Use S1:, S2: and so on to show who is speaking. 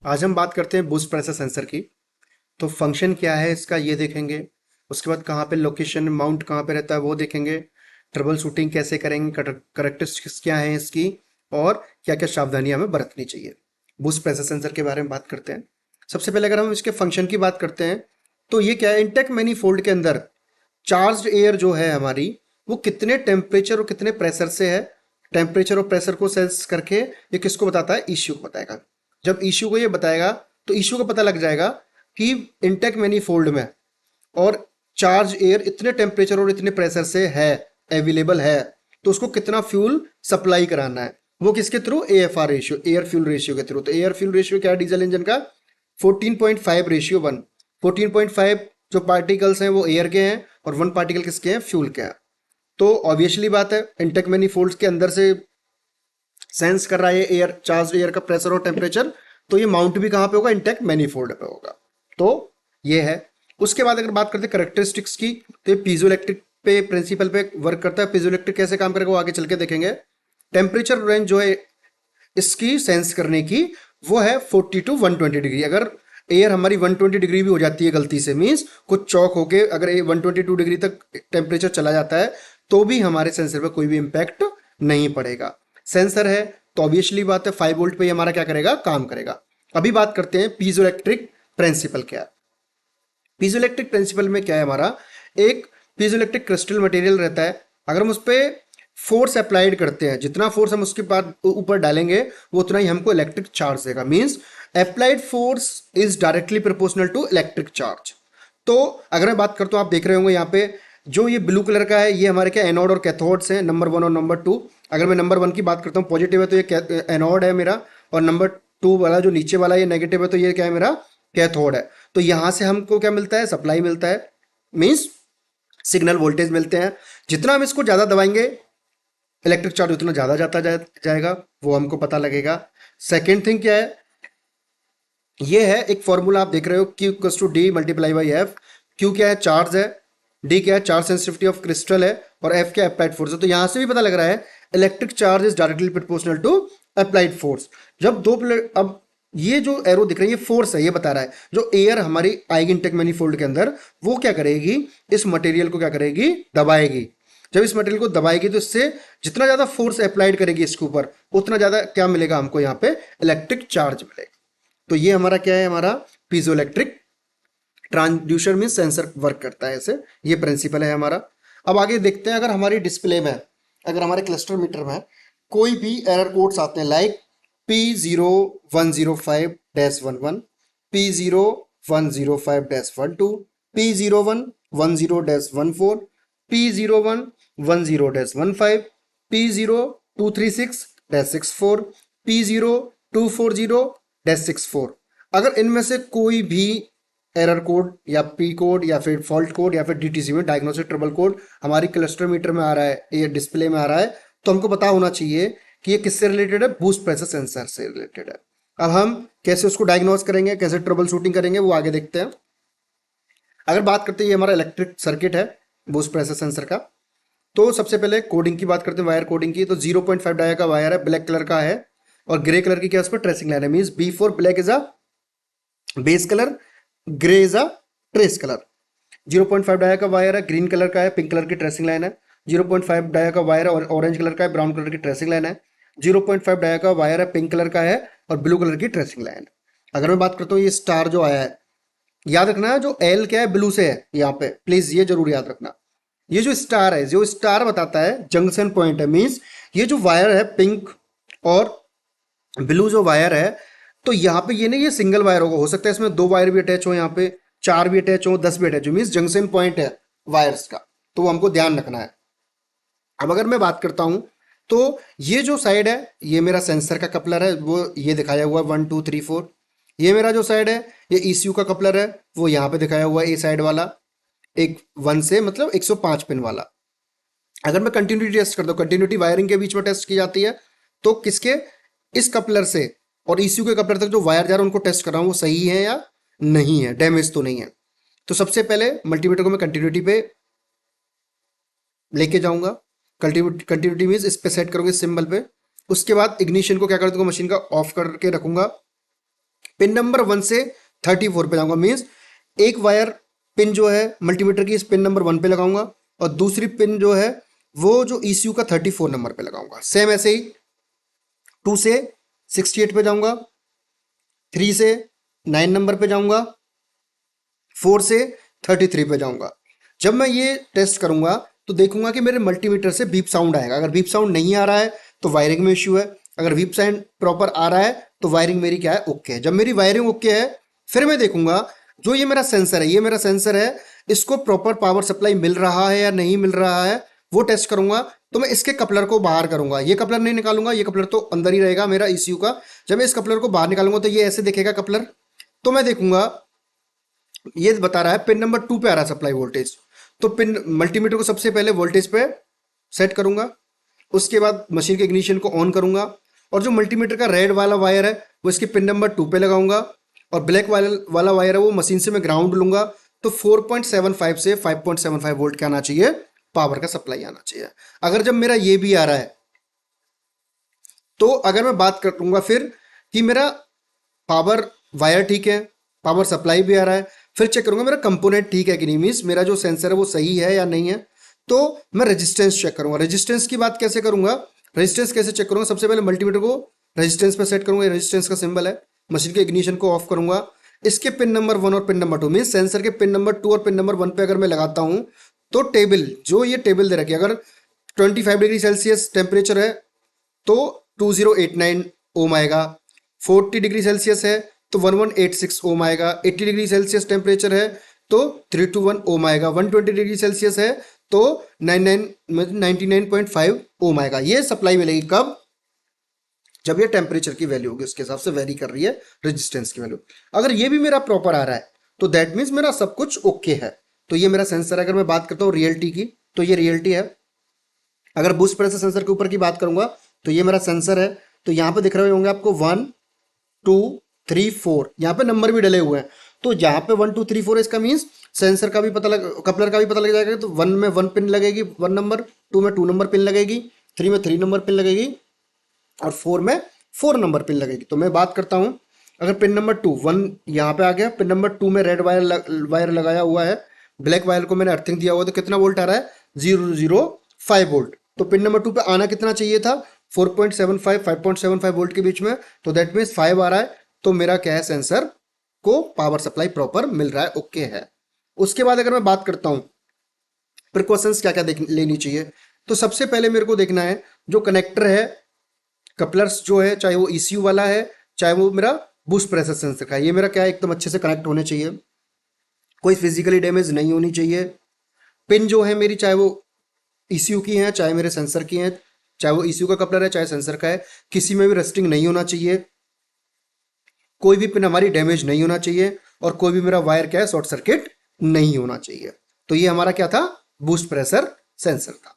S1: आज हम बात करते हैं बूस्ट प्रेशर सेंसर की। तो फंक्शन क्या है इसका ये देखेंगे। उसके बाद कहाँ पे लोकेशन माउंट कहाँ पे रहता है वो देखेंगे। ट्रबल शूटिंग कैसे करेंगे, करेक्टरिस्टिक्स क्या है इसकी, और क्या क्या सावधानियां हमें बरतनी चाहिए। बूस्ट प्रेशर सेंसर के बारे में बात करते हैं। सबसे पहले अगर हम इसके फंक्शन की बात करते हैं तो ये क्या है, इंटेक मैनीफोल्ड के अंदर चार्ज्ड एयर जो है हमारी, वो कितने टेम्परेचर और कितने प्रेशर से है। टेम्परेचर और प्रेशर को सेंस करके ये किसको बताता है, इश्यू को बताएगा। जब इश्यू को ये बताएगा तो इश्यू को पता लग जाएगा कि इंटेक मैनीफोल्ड में और चार्ज एयर इतने टेम्परेचर और इतने प्रेशर से है, अवेलेबल है, तो उसको कितना फ्यूल सप्लाई कराना है। वो किसके through, AFR ratio, air fuel ratio के थ्रू। तो एयर फ्यूल रेशियो क्या है डीजल इंजन का, 14.5:1। 14.5 जो पार्टिकल्स हैं वो एयर के हैं और 1 पार्टिकल किसके हैं, फ्यूल के हैं। तो ऑब्वियसली बात है, इंटेक मैनीफोल्ड्स के अंदर से सेंस कर रहा है एयर, चार्ज एयर का प्रेशर और टेम्परेचर। तो ये माउंट भी कहाँ पे होगा, इंटेक मैनीफोल्ड पे होगा। तो ये है। उसके बाद अगर बात करते हैं करेक्टरिस्टिक्स की, तो ये पीजोइलेक्ट्रिक पे प्रिंसिपल पे वर्क करता है। पीजोइलेक्ट्रिक कैसे काम करेगा वो आगे चल के देखेंगे। टेम्परेचर रेंज जो है इसकी सेंस करने की, वो है 40 to 120 डिग्री। अगर एयर हमारी 120 डिग्री भी हो जाती है गलती से, मीन्स कुछ चौक होके अगर 122 डिग्री तक टेम्परेचर चला जाता है, तो भी हमारे सेंसर पे कोई भी इंपैक्ट नहीं पड़ेगा। सेंसर है तो ऑब्वियसली बात है 5 वोल्ट पे हमारा क्या करेगा, काम करेगा। अभी बात करते हैं पीजोइलेक्ट्रिक प्रिंसिपल क्या है। पीजोइलेक्ट्रिक प्रिंसिपल में क्या है हमारा, एक पीजोइलेक्ट्रिक क्रिस्टल मटेरियल रहता है। अगर हम उस पर फोर्स अप्लाइड करते हैं, जितना फोर्स हम उसके बाद ऊपर डालेंगे वो उतना ही हमको इलेक्ट्रिक चार्ज देगा। Means applied force is directly proportional to electric charge. तो अगर मैं बात करता हूँ, आप देख रहे होंगे यहाँ पे जो ये ब्लू कलर का है, ये हमारे क्या एनोड और कैथोड्स हैं, नंबर 1 और नंबर 2। अगर मैं नंबर 1 की बात करता हूँ पॉजिटिव है तो ये एनोड है मेरा, और नंबर 2 वाला जो नीचे वाला ये नेगेटिव है तो ये क्या है, मेरा कैथोड है। तो यहां से हमको क्या मिलता है, सप्लाई मिलता है, मीन्स सिग्नल वोल्टेज मिलते हैं। जितना हम इसको ज़्यादा दबाएंगे इलेक्ट्रिक चार्ज उतना ज़्यादा जाएगा, वो हमको पता लगेगा। सेकेंड थिंग क्या है, ये है एक फॉर्मूला आप देख रहे हो, Q equals to D multiply by F. Q क्या है, चार्ज है। डी क्या है, चार्ज सेंसिटिविटी ऑफ क्रिस्टल है। और एफ क्या है, अप्लाइड फोर्स है। तो यहां से भी पता लग रहा है electric charge is directly proportional to applied force. जब दो प्लेट, अब ये जो एरो दिख रही है ये फोर्स है, ये बता रहा है जो एयर हमारी आएगी इंटेक मैनीफोल्ड के अंदर, वो क्या करेगी, इस मटेरियल को क्या करेगी, दबाएगी। जब इस मटेरियल को दबाएगी तो इससे जितना ज्यादा फोर्स अप्लाइड करेगी इसके ऊपर, उतना ज्यादा क्या मिलेगा हमको, यहाँ पे इलेक्ट्रिक चार्ज मिलेगा। तो ये हमारा क्या है, हमारा पीजोइलेक्ट्रिक ट्रांसड्यूसर में सेंसर वर्क करता है ऐसे, ये प्रिंसिपल है हमारा। अब आगे देखते हैं, अगर हमारी डिस्प्ले में, अगर हमारे क्लस्टर मीटर में कोई भी एरर कोड्स आते हैं, like P0105-11, P0105-12, P0110-14, P0110-15, P0236-64, P0240-64। अगर इनमें से कोई भी एरर कोड या पी कोड या फिर फॉल्ट कोड या फिर डीटीसी में डायग्नोस्टिक ट्रबल कोड हमारी क्लस्टर मीटर में आ रहा है, ये डिस्प्ले में आ रहा है, तो हमको पता होना चाहिए कि ये किससे रिलेटेड है, बूस्ट प्रेशर सेंसर से रिलेटेड है। अब हम कैसे उसको डायग्नोस करेंगे, कैसे ट्रबल शूटिंग करेंगे, वो आगे देखते हैं। अगर बात करते हैं, ये हमारा इलेक्ट्रिक सर्किट है बूस्ट प्रेशर सेंसर का। तो सबसे पहले कोडिंग की बात करते हैं, वायर कोडिंग की। तो 0.5 डाया का वायर है, ब्लैक कलर का है, और ग्रे कलर की क्या है, उस पर ट्रेसिंग लाइन है। Means B4 black is a base colour, grey is a trace colour. 0.5 dia का वायर है, ग्रीन कलर का है, पिंक कलर की ट्रेसिंग लाइन है। 0.5 डाया का वायर है और ऑरेंज कलर का है, ब्राउन कलर की ट्रेसिंग लाइन है। 0.5 डाया का वायर है, पिंक कलर का है और ब्लू कलर की ट्रेसिंग लाइन है। अगर मैं बात करता हूँ, ये स्टार जो आया है, याद रखना है जो एल क्या है, ब्लू से है यहाँ पे, प्लीज ये जरूर याद रखना। ये जो स्टार है, जो स्टार बताता है जंक्शन पॉइंट है। मीन्स ये जो वायर है पिंक और ब्लू जो वायर है, तो यहाँ पे ये नहीं, ये सिंगल वायर होगा, हो सकता है इसमें 2 वायर भी अटैच हो, यहाँ पे 4 भी अटैच हो, 10 भी अटैच हो, मीन्स जंक्शन पॉइंट है वायर्स का। तो वो हमको ध्यान रखना है। अब अगर मैं बात करता हूं, तो ये जो साइड है ये मेरा सेंसर का कपलर है, वो ये दिखाया हुआ है 1 2 3 4। ये मेरा जो साइड है ये ECU का कपलर है, वो यहाँ पे दिखाया हुआ है, ए साइड वाला, एक 1 से मतलब 105 पिन वाला। अगर मैं कंटिन्यूटी टेस्ट करता हूँ, कंटिन्यूटी वायरिंग के बीच में टेस्ट की जाती है, तो किसके, इस कपलर से और ECU के कपलर तक जो वायर जा रहा है उनको टेस्ट कर रहा हूँ वो सही है या नहीं है, डैमेज तो नहीं है। तो सबसे पहले मल्टीमीटर को मैं कंटिन्यूटी पे लेके जाऊंगा। कंटिन्यूटी मीन्स इस पे सेट करूंगा, इस सिंबल पे। उसके बाद इग्निशन को क्या कर दूंगा, मशीन का ऑफ करके रखूंगा। पिन नंबर 1 से 34 पे जाऊंगा, मीन्स एक वायर पिन जो है मल्टीमीटर की इस पिन नंबर 1 पे लगाऊंगा और दूसरी पिन जो है वो जो ECU का 34 नंबर पे लगाऊंगा। सेम ऐसे ही 2 से 68 पे जाऊंगा, 3 से 9 नंबर पे जाऊंगा, 4 से 33 पे जाऊंगा। जब मैं ये टेस्ट करूंगा तो देखूंगा कि मेरे मल्टीमीटर से बीप साउंड आएगा। अगर बीप साउंड नहीं आ रहा है तो वायरिंग में इश्यू है, अगर बीप साउंड प्रॉपर आ रहा है तो वायरिंग मेरी क्या है, ओके है। जब मेरी वायरिंग ओके है फिर मैं देखूंगा जो ये मेरा सेंसर है, ये मेरा सेंसर है, इसको प्रॉपर पावर सप्लाई मिल रहा है या नहीं मिल रहा है वो टेस्ट करूंगा। तो मैं इसके कपलर को बाहर करूंगा, ये कपलर नहीं निकालूंगा, ये कपलर तो अंदर ही रहेगा मेरा ECU का। जब मैं इस कपलर को बाहर निकालूंगा तो ये ऐसे दिखेगा कपलर। तो मैं देखूंगा ये बता रहा है पिन नंबर 2 पे आ रहा है सप्लाई वोल्टेज, तो पिन मल्टीमीटर को सबसे पहले वोल्टेज पे सेट करूंगा, उसके बाद मशीन के इग्निशन को ऑन करूंगा और जो मल्टीमीटर का रेड वाला वायर है वो इसके पिन नंबर 2 पे लगाऊंगा और ब्लैक वाला वायर है वो मशीन से मैं ग्राउंड लूंगा। तो 4.75 से 5.75 वोल्ट का आना चाहिए, पावर का सप्लाई आना चाहिए। अगर जब मेरा ये भी आ रहा है तो अगर मैं बात करूंगा फिर कि मेरा पावर वायर ठीक है, पावर सप्लाई भी आ रहा है, फिर चेक करूंगा मेरा कंपोनेंट ठीक है कि नहीं, मीन्स मेरा जो सेंसर है वो सही है या नहीं है। तो मैं रेजिस्टेंस चेक करूंगा। रेजिस्टेंस की बात कैसे करूंगा, रेजिस्टेंस कैसे चेक करूंगा, सबसे पहले मल्टीमीटर को रेजिस्टेंस पे सेट करूंगा, रेजिस्टेंस का सिंबल है, मशीन के इग्निशन को ऑफ करूंगा। इसके पिन नंबर 1 और पिन नंबर 2 मीन सेंसर के पिन नंबर 2 और पिन नंबर 1 पे अगर मैं लगाता हूं तो टेबल जो ये टेबल दे रखी है, अगर 25 डिग्री सेल्सियस टेम्परेचर है तो 2089 ओम आएगा, 40 डिग्री सेल्सियस है तो 1186 ओम आएगा, 80 डिग्री सेल्सियस टेम्परेचर है तो 321 ओम आएगा, 120 डिग्री सेल्सियस है तो 99.5 ओम आएगा। ये सप्लाई मिलेगी कब, जब ये टेम्परेचर की वैल्यू होगी उसके हिसाब से वेरी कर रही है रेजिस्टेंस की वैल्यू। अगर ये भी मेरा प्रॉपर आ रहा है तो दैट मीन्स मेरा सब कुछ ओके है। तो ये मेरा सेंसर है। अगर मैं बात करता हूँ रियलिटी की तो ये रियलिटी है। अगर बूस्ट प्रेशर सेंसर के ऊपर की बात करूंगा तो ये मेरा सेंसर है। तो यहाँ पे दिख रहे होंगे आपको 1 2 3 4, यहाँ पे नंबर भी डले हुए हैं। तो यहाँ पे 1 2 3 4 इसका मीन्स सेंसर का भी पता लग, कपलर का भी पता लग जाएगा। तो 1 में 1 पिन लगेगी 1 नंबर, 2 में 2 नंबर पिन लगेगी, 3 में 3 नंबर पिन लगेगी और 4 में 4 नंबर पिन लगेगी। तो मैं बात करता हूँ अगर पिन नंबर 2 1 यहाँ पे आ गया, पिन नंबर 2 में रेड वायर लगाया हुआ है, ब्लैक वायर को मैंने अर्थिंग दिया हुआ, तो कितना वोल्ट आ रहा है 005 वोल्ट। तो पिन नंबर 2 पे आना कितना चाहिए था 4.75 5.75 वोल्ट के बीच में, तो दैट मीन्स 5 आ रहा है। तो मेरा क्या है सेंसर को पावर सप्लाई प्रॉपर मिल रहा है, ओके है। उसके बाद अगर मैं बात करता हूं प्रिकॉशंस क्या क्या लेनी चाहिए, तो सबसे पहले मेरे को देखना है जो कनेक्टर है, कपलर्स जो है, चाहे वो ECU वाला है चाहे वो मेरा बूस्ट प्रेशर सेंसर का है, ये मेरा क्या है एकदम अच्छे से कनेक्ट होने चाहिए, कोई फिजिकली डैमेज नहीं होनी चाहिए। पिन जो है मेरी चाहे वो ECU की है चाहे मेरे सेंसर की है, चाहे वो ECU का कपलर है चाहे सेंसर का है, किसी में भी रस्टिंग नहीं होना चाहिए, कोई भी पिन हमारी डैमेज नहीं होना चाहिए और कोई भी मेरा वायर क्या है शॉर्ट सर्किट नहीं होना चाहिए। तो ये हमारा क्या था बूस्ट प्रेशर सेंसर था।